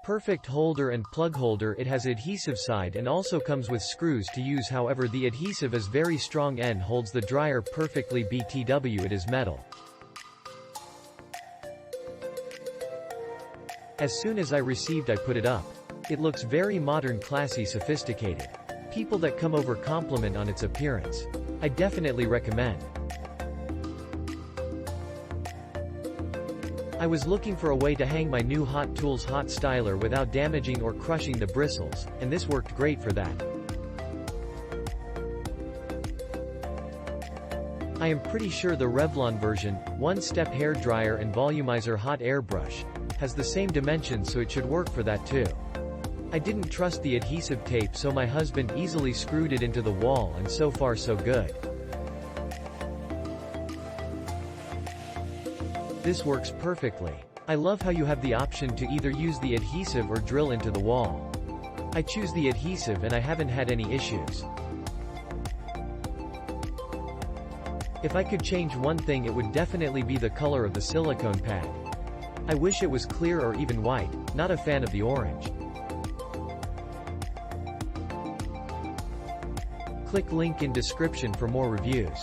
Perfect holder and plug holder. It has adhesive side and also comes with screws to use. However, the adhesive is very strong and holds the dryer perfectly. BTW, it is metal. As soon as I received, I put it up. It looks very modern, classy, sophisticated. People that come over compliment on its appearance. I definitely recommend. I was looking for a way to hang my new Hot Tools hot styler without damaging or crushing the bristles, and this worked great for that. I am pretty sure the Revlon version, one-step hair dryer and Volumizer hot air brush, has the same dimensions, so it should work for that too. I didn't trust the adhesive tape, so my husband easily screwed it into the wall, and so far so good. This works perfectly. I love how you have the option to either use the adhesive or drill into the wall. I choose the adhesive and I haven't had any issues. If I could change one thing, it would definitely be the color of the silicone pad. I wish it was clear or even white, not a fan of the orange. Click link in description for more reviews.